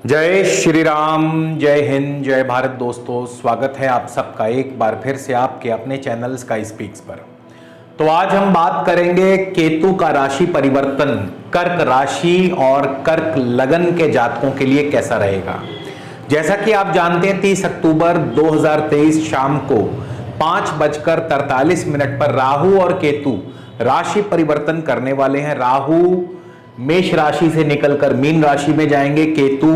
जय श्री राम, जय हिंद, जय भारत। दोस्तों, स्वागत है आप सबका एक बार फिर से आपके अपने चैनल स्काई स्पीक्स पर। तो आज हम बात करेंगे केतु का राशि परिवर्तन कर्क राशि और कर्क लगन के जातकों के लिए कैसा रहेगा। जैसा कि आप जानते हैं 30 अक्टूबर 2023 शाम को 5:43 पर राहु और केतु राशि परिवर्तन करने वाले हैं। राहु मेष राशि से निकलकर मीन राशि में जाएंगे, केतु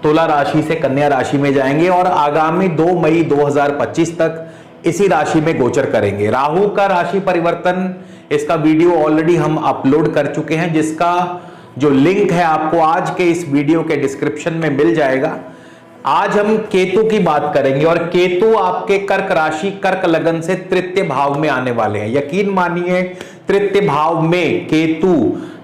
तुला राशि से कन्या राशि में जाएंगे और आगामी 2 मई 2025 तक इसी राशि में गोचर करेंगे। राहु का राशि परिवर्तन, इसका वीडियो ऑलरेडी हम अपलोड कर चुके हैं, जिसका जो लिंक है आपको आज के इस वीडियो के डिस्क्रिप्शन में मिल जाएगा। आज हम केतु की बात करेंगे और केतु आपके कर्क राशि कर्क लगन से तृतीय भाव में आने वाले हैं। यकीन मानिए, तृतीय भाव में केतु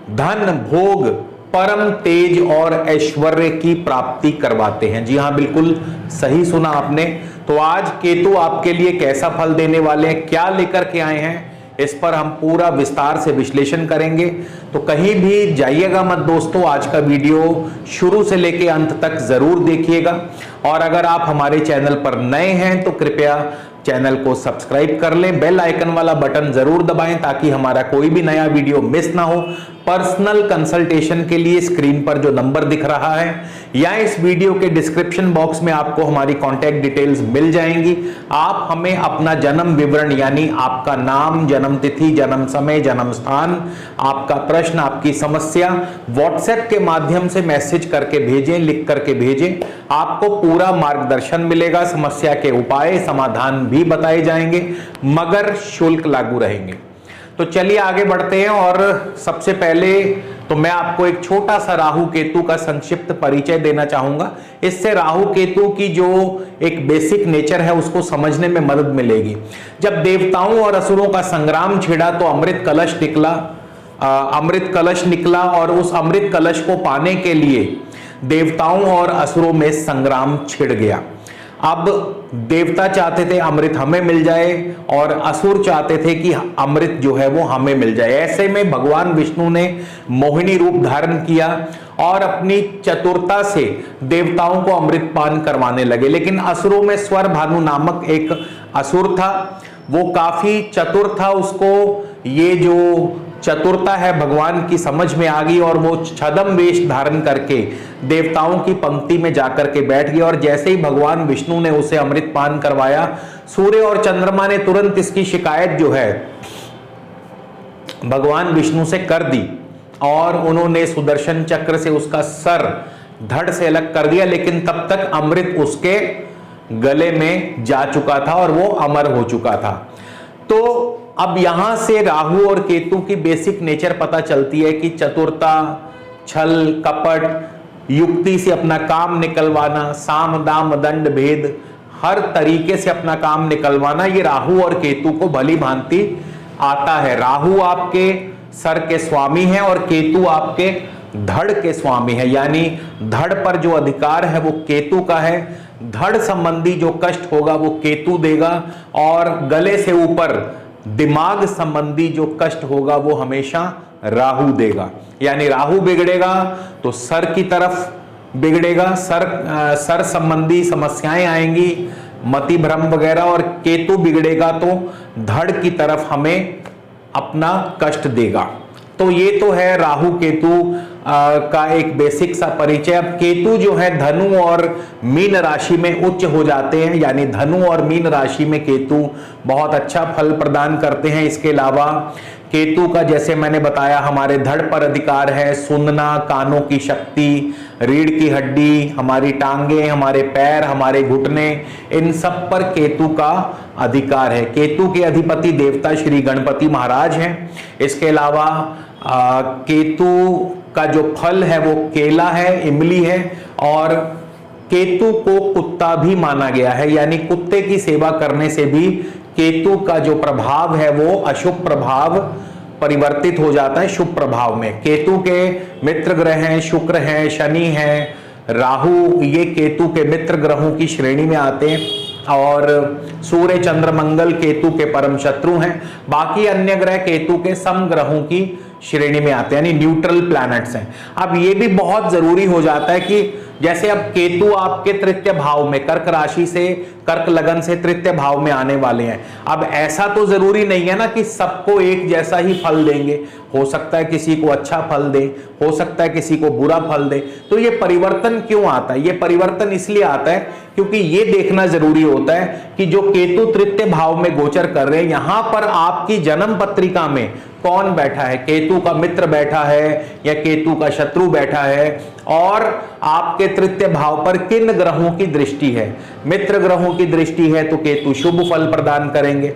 धन, भोग, परम तेज और ऐश्वर्य की प्राप्ति करवाते हैं। जी हां, बिल्कुल सही सुना आपने। तो आज केतु आपके लिए कैसा फल देने वाले हैं, क्या लेकर के आए हैं, इस पर हम पूरा विस्तार से विश्लेषण करेंगे। तो कहीं भी जाइएगा मत दोस्तों, आज का वीडियो शुरू से लेकर अंत तक जरूर देखिएगा। और अगर आप हमारे चैनल पर नए हैं तो कृपया चैनल को सब्सक्राइब कर लें, बेल आइकन वाला बटन जरूर दबाएं ताकि हमारा कोई भी नया वीडियो मिस ना हो। पर्सनल कंसल्टेशन के लिए स्क्रीन पर जो नंबर दिख रहा है या इस वीडियो के डिस्क्रिप्शन बॉक्स में आपको हमारी कांटेक्ट डिटेल्स मिल जाएंगी। आप हमें अपना जन्म विवरण यानी आपका नाम, जन्म तिथि, जन्म समय, जन्म स्थान, आपका प्रश्न, आपकी समस्या व्हाट्सएप के माध्यम से मैसेज करके भेजें, लिख करके भेजें। आपको पूरा मार्गदर्शन मिलेगा, समस्या के उपाय समाधान भी बताए जाएंगे, मगर शुल्क लागू रहेंगे। तो चलिए आगे बढ़ते हैं। और सबसे पहले तो मैं आपको एक छोटा सा राहु केतु का संक्षिप्त परिचय देना चाहूंगा। इससे राहु केतु की जो एक बेसिक नेचर है उसको समझने में मदद मिलेगी। जब देवताओं और असुरों का संग्राम छिड़ा तो अमृत कलश निकला और उस अमृत कलश को पाने के लिए देवताओं और असुरों में संग्राम छिड़ गया। अब देवता चाहते थे अमृत हमें मिल जाए और असुर चाहते थे कि अमृत जो है वो हमें मिल जाए। ऐसे में भगवान विष्णु ने मोहिनी रूप धारण किया और अपनी चतुरता से देवताओं को अमृत पान करवाने लगे। लेकिन असुरों में स्वर भानु नामक एक असुर था, वो काफी चतुर था। उसको ये जो चतुरता है भगवान की समझ में आ गई और वो छद्म वेश धारण करके देवताओं की पंक्ति में जाकर के बैठ गया। और जैसे ही भगवान विष्णु ने उसे अमृत पान करवाया, सूर्य और चंद्रमा ने तुरंत इसकी शिकायत जो है भगवान विष्णु से कर दी और उन्होंने सुदर्शन चक्र से उसका सर धड़ से अलग कर दिया। लेकिन तब तक अमृत उसके गले में जा चुका था और वो अमर हो चुका था। तो अब यहां से राहु और केतु की बेसिक नेचर पता चलती है कि चतुरता, छल कपट, युक्ति से अपना काम निकलवाना, साम दाम दंड भेद, हर तरीके से अपना काम निकलवाना, ये राहु और केतु को भली भांति आता है। राहु आपके सर के स्वामी हैं और केतु आपके धड़ के स्वामी है, यानी धड़ पर जो अधिकार है वो केतु का है। धड़ संबंधी जो कष्ट होगा वो केतु देगा और गले से ऊपर दिमाग संबंधी जो कष्ट होगा वो हमेशा राहु देगा। यानी राहु बिगड़ेगा तो सर की तरफ बिगड़ेगा, सर संबंधी समस्याएं आएंगी, मति भ्रम वगैरह, और केतु बिगड़ेगा तो धड़ की तरफ हमें अपना कष्ट देगा। तो ये तो है राहु केतु का एक बेसिक सा परिचय। अब केतु जो है धनु और मीन राशि में उच्च हो जाते हैं, यानी धनु और मीन राशि में केतु बहुत अच्छा फल प्रदान करते हैं। इसके अलावा केतु का जैसे मैंने बताया हमारे धड़ पर अधिकार है, सुनना, कानों की शक्ति, रीढ़ की हड्डी, हमारी टांगे, हमारे पैर, हमारे घुटने, इन सब पर केतु का अधिकार है। केतु के अधिपति देवता श्री गणपति महाराज हैं। इसके अलावा केतु का जो फल है वो केला है, इमली है, और केतु को कुत्ता भी माना गया है, यानी कुत्ते की सेवा करने से भी केतु का जो प्रभाव है वो अशुभ प्रभाव परिवर्तित हो जाता है शुभ प्रभाव में। केतु के मित्र ग्रह हैं, शुक्र हैं, शनि हैं, राहु, ये केतु के मित्र ग्रहों की श्रेणी में आते हैं। और सूर्य, चंद्र, मंगल केतु के परम शत्रु हैं। बाकी अन्य ग्रह केतु के सम ग्रहों की श्रेणी में आते हैं, यानी न्यूट्रल प्लैनेट्स हैं। अब ये भी बहुत जरूरी हो जाता है कि जैसे अब केतु आपके तृतीय भाव में कर्क राशि से, कर्क लगन से तृतीय भाव में आने वाले हैं। अब ऐसा तो जरूरी नहीं है ना कि सबको एक जैसा ही फल देंगे, हो सकता है किसी को अच्छा फल दे, हो सकता है किसी को बुरा फल दे। तो ये परिवर्तन क्यों आता है? ये परिवर्तन इसलिए आता है क्योंकि ये देखना जरूरी होता है कि जो केतु तृतीय भाव में गोचर कर रहे हैं, यहां पर आपकी जन्म पत्रिका में कौन बैठा है, केतु का मित्र बैठा है या केतु का शत्रु बैठा है, और आपके तृतीय भाव पर किन ग्रहों की दृष्टि है। मित्र ग्रहों की दृष्टि है तो केतु शुभ फल प्रदान करेंगे,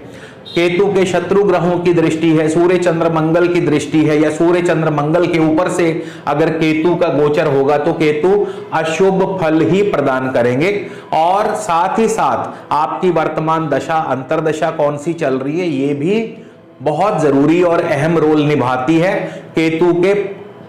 केतु के शत्रु ग्रहों की दृष्टि है, सूर्य चंद्र मंगल की दृष्टि है, या सूर्य चंद्र मंगल के ऊपर से अगर केतु का गोचर होगा तो केतु अशुभ फल ही प्रदान करेंगे। और साथ ही साथ आपकी वर्तमान दशा अंतरदशा कौन सी चल रही है, ये भी बहुत जरूरी और अहम रोल निभाती है केतु के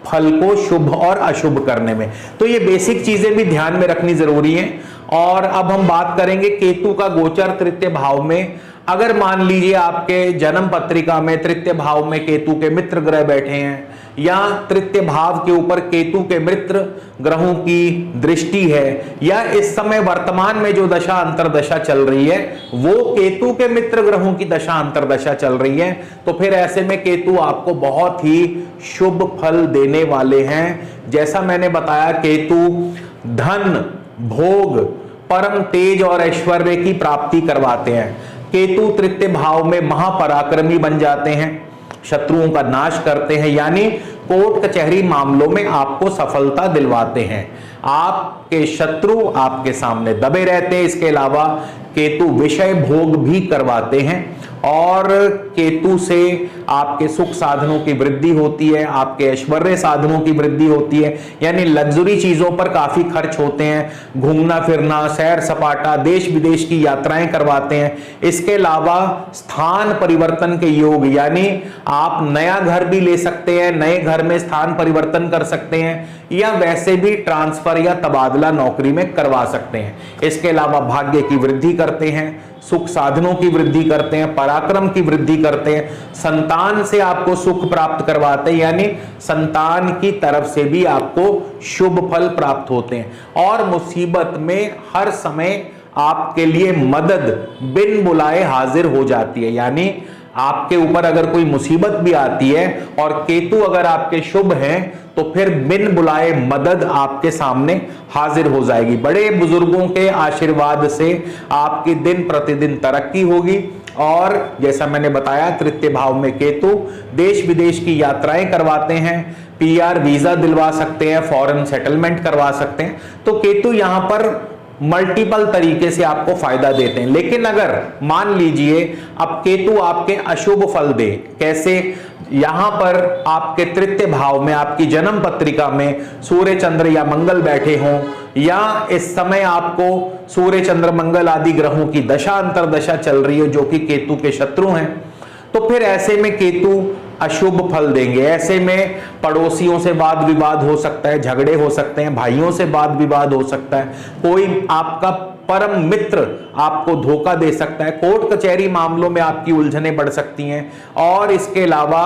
फल को शुभ और अशुभ करने में। तो ये बेसिक चीजें भी ध्यान में रखनी जरूरी है। और अब हम बात करेंगे केतु का गोचर तृतीय भाव में। अगर मान लीजिए आपके जन्म पत्रिका में तृतीय भाव में केतु के मित्र ग्रह बैठे हैं, या तृतीय भाव के ऊपर केतु के मित्र ग्रहों की दृष्टि है, या इस समय वर्तमान में जो दशा अंतरदशा चल रही है वो केतु के मित्र ग्रहों की दशा अंतरदशा चल रही है, तो फिर ऐसे में केतु आपको बहुत ही शुभ फल देने वाले हैं। जैसा मैंने बताया, केतु धन, भोग, परम तेज और ऐश्वर्य की प्राप्ति करवाते हैं। केतु तृतीय भाव में महापराक्रमी बन जाते हैं, शत्रुओं का नाश करते हैं, यानी कोर्ट कचहरी मामलों में आपको सफलता दिलवाते हैं। आपके शत्रु आपके सामने दबे रहते हैं। इसके अलावा केतु विषय भोग भी करवाते हैं, और केतु से आपके सुख साधनों की वृद्धि होती है, आपके ऐश्वर्य साधनों की वृद्धि होती है, यानी लग्जरी चीजों पर काफी खर्च होते हैं, घूमना फिरना, सैर सपाटा, देश विदेश की यात्राएं करवाते हैं। इसके अलावा स्थान परिवर्तन के योग, यानी आप नया घर भी ले सकते हैं, नए घर में स्थान परिवर्तन कर सकते हैं, या वैसे भी ट्रांसफर या तबादला नौकरी में करवा सकते हैं। इसके अलावा भाग्य की वृद्धि करते हैं, सुख साधनों की वृद्धि करते हैं, पराक्रम की वृद्धि करते हैं, संतान से आपको सुख प्राप्त करवाते हैं, यानी संतान की तरफ से भी आपको शुभ फल प्राप्त होते हैं। और मुसीबत में हर समय आपके लिए मदद बिन बुलाए हाजिर हो जाती है, यानी आपके ऊपर अगर कोई मुसीबत भी आती है और केतु अगर आपके शुभ हैं तो फिर बिन बुलाए मदद आपके सामने हाजिर हो जाएगी। बड़े बुजुर्गों के आशीर्वाद से आपकी दिन प्रतिदिन तरक्की होगी। और जैसा मैंने बताया, तृतीय भाव में केतु देश विदेश की यात्राएं करवाते हैं, पीआर वीजा दिलवा सकते हैं, फॉरेन सेटलमेंट करवा सकते हैं। तो केतु यहां पर मल्टीपल तरीके से आपको फायदा देते हैं। लेकिन अगर मान लीजिए अब केतु आपके अशुभ फल दे, कैसे? यहां पर आपके तृतीय भाव में आपकी जन्म पत्रिका में सूर्य चंद्र या मंगल बैठे हों, या इस समय आपको सूर्य चंद्र मंगल आदि ग्रहों की दशा अंतरदशा चल रही है जो कि केतु के शत्रु हैं, तो फिर ऐसे में केतु अशुभ फल देंगे। ऐसे में पड़ोसियों से वाद विवाद हो सकता है, झगड़े हो सकते हैं, भाइयों से वाद विवाद हो सकता है, कोई आपका परम मित्र आपको धोखा दे सकता है, कोर्ट कचहरी मामलों में आपकी उलझनें बढ़ सकती हैं। और इसके अलावा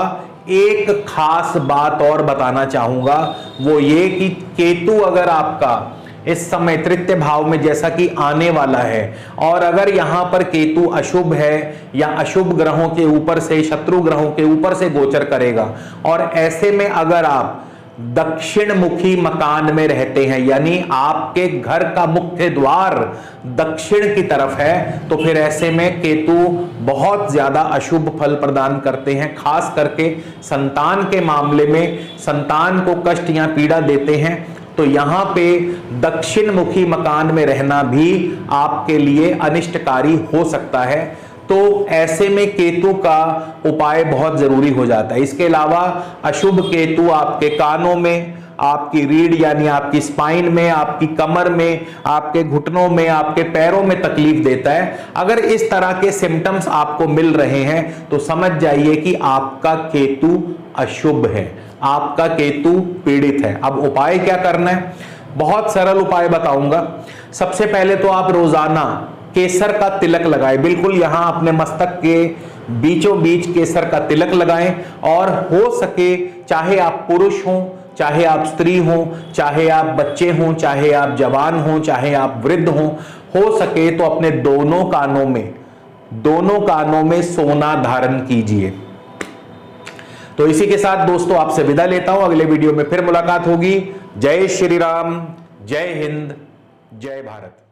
एक खास बात और बताना चाहूंगा, वो ये कि केतु अगर आपका इस समय तृतीय भाव में जैसा कि आने वाला है, और अगर यहां पर केतु अशुभ है या अशुभ ग्रहों के ऊपर से, शत्रु ग्रहों के ऊपर से गोचर करेगा, और ऐसे में अगर आप दक्षिण मुखी मकान में रहते हैं, यानी आपके घर का मुख्य द्वार दक्षिण की तरफ है, तो फिर ऐसे में केतु बहुत ज्यादा अशुभ फल प्रदान करते हैं। खास करके संतान के मामले में संतान को कष्ट या पीड़ा देते हैं। तो यहां पे दक्षिण मुखी मकान में रहना भी आपके लिए अनिष्टकारी हो सकता है। तो ऐसे में केतु का उपाय बहुत जरूरी हो जाता है। इसके अलावा अशुभ केतु आपके कानों में, आपकी रीढ़ यानी आपकी स्पाइन में, आपकी कमर में, आपके घुटनों में, आपके पैरों में तकलीफ देता है। अगर इस तरह के सिम्टम्स आपको मिल रहे हैं तो समझ जाइए कि आपका केतु अशुभ है, आपका केतु पीड़ित है। अब उपाय क्या करना है? बहुत सरल उपाय बताऊंगा। सबसे पहले तो आप रोजाना केसर का तिलक लगाएं, बिल्कुल यहां अपने मस्तक के बीचों बीच केसर का तिलक लगाएं, और हो सके चाहे आप पुरुष हों चाहे आप स्त्री हो, चाहे आप बच्चे हो, चाहे आप जवान हो, चाहे आप वृद्ध हो सके तो अपने दोनों कानों में सोना धारण कीजिए। तो इसी के साथ दोस्तों आपसे विदा लेता हूं, अगले वीडियो में फिर मुलाकात होगी। जय श्री राम, जय हिंद, जय भारत।